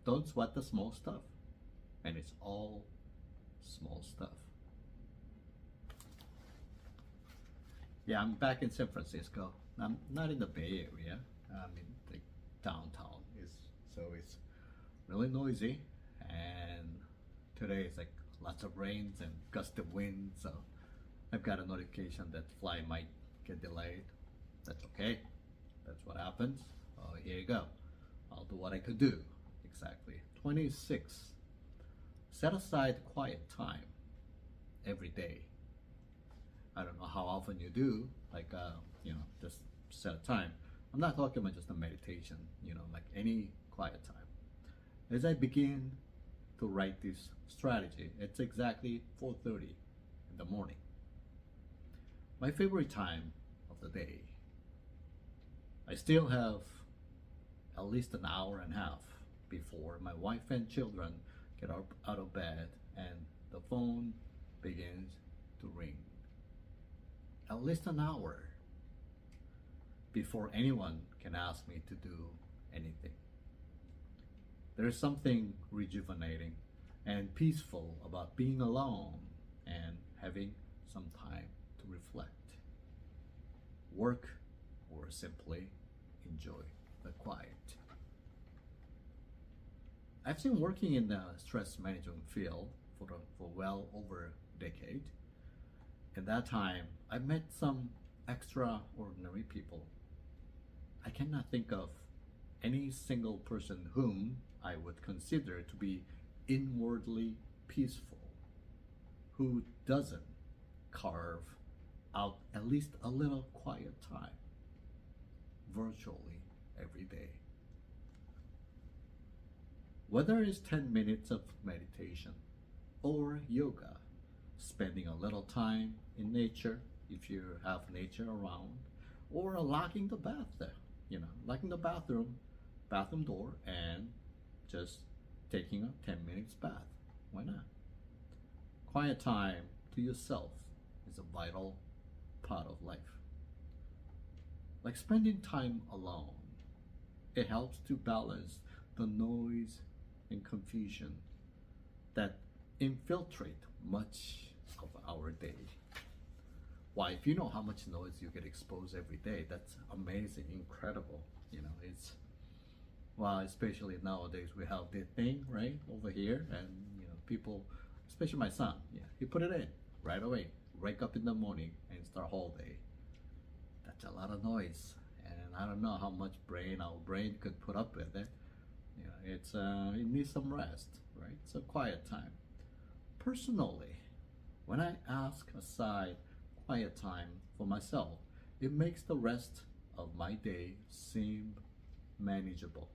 Don't sweat the small stuff. And it's all small stuff. Yeah, I'm back in San Francisco. I'm not in the Bay Area. I'm in the downtown. So it's really noisy, and today is like lots of rains and gust of wind. So I've got a notification that flight might get delayed. That's okay. That's what happens. Oh, here you go. I'll do what I could do. Exactly. 26. Set aside quiet time every day. I don't know how often you do, like, just set a time. I'm not talking about just a meditation, like any quiet time. As I begin to write this strategy, it's exactly 4:30 in the morning. My favorite time of the day. I still have at least an hour and a half before my wife and children get up out of bed and the phone begins to ring. At least an hour before anyone can ask me to do anything. There is something rejuvenating and peaceful about being alone and having some time to reflect, work, or simply enjoy the quiet. I've been working in the stress management field for well over a decade. In that time, I met some extraordinary people. I cannot think of any single person whom I would consider to be inwardly peaceful, who doesn't carve out at least a little quiet time virtually every day. Whether it's 10 minutes of meditation or yoga, spending a little time in nature if you have nature around, or locking the locking the bathroom door and just taking a 10 minutes bath. Why not? Quiet time to yourself is a vital part of life. Like spending time alone, it helps to balance the noise and confusion that infiltrate much of our day. Why, if you know how much noise you get exposed every day, that's amazing, incredible. Especially nowadays we have the thing right over here, and people, especially my son, he put it in right away. Wake up in the morning and start whole day. That's a lot of noise, and I don't know how much our brain could put up with it. It needs some rest, right? So quiet time. Personally, when I ask aside quiet time for myself, it makes the rest of my day seem manageable.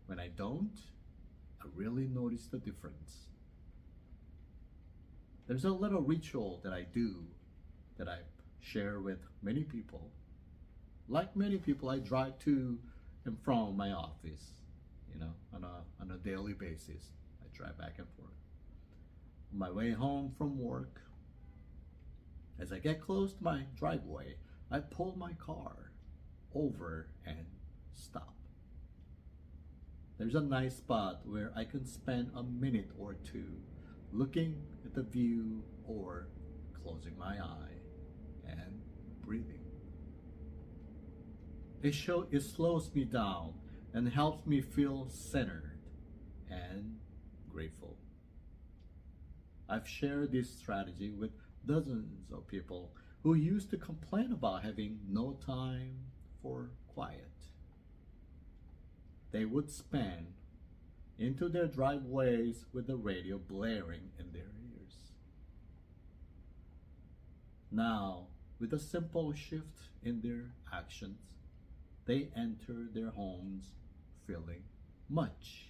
When I don't, I really notice the difference. There's a little ritual that I do that I share with many people. Like many people, I drive to and from my office, on a daily basis. I drive back and forth. On my way home from work, as I get close to my driveway, I pull my car over and stop. There's a nice spot where I can spend a minute or two looking at the view or closing my eye and breathing. It slows me down and helps me feel centered and grateful. I've shared this strategy with dozens of people who used to complain about having no time for quiet. They would spend into their driveways with the radio blaring in their ears. Now, with a simple shift in their actions, they enter their homes feeling much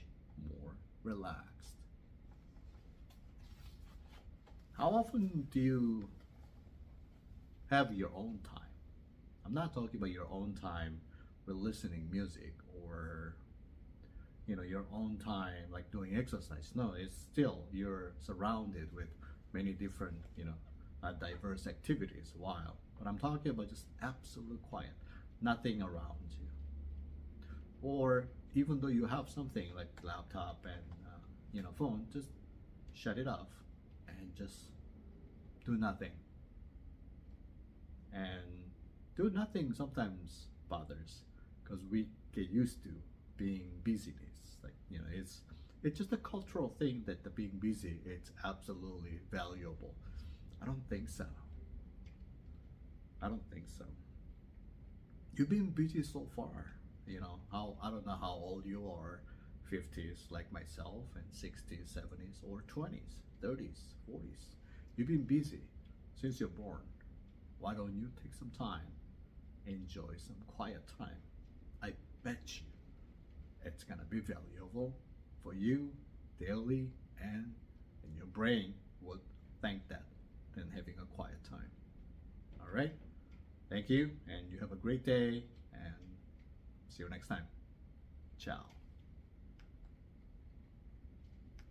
more relaxed. How often do you have your own time? I'm not talking about your own time with listening music or your own time like doing exercise. No, it's still you're surrounded with many different diverse activities while, but I'm talking about just absolute quiet, nothing around you. Or even though you have something like laptop and phone, just shut it off and just do nothing. And do nothing sometimes bothers because we get used to being busyness. Like it's just a cultural thing that the being busy it's absolutely valuable. I don't think so. I don't think so. You've been busy so far. How I don't know how old you are, 50s like myself, and 60s, 70s, or 20s, 30s, 40s. You've been busy since you're born. Why don't you take some time, enjoy some quiet time? I bet you it's gonna be valuable for you daily, and your brain would thank that than having a quiet time. All right? Thank you, and you have a great day, and see you next time. Ciao.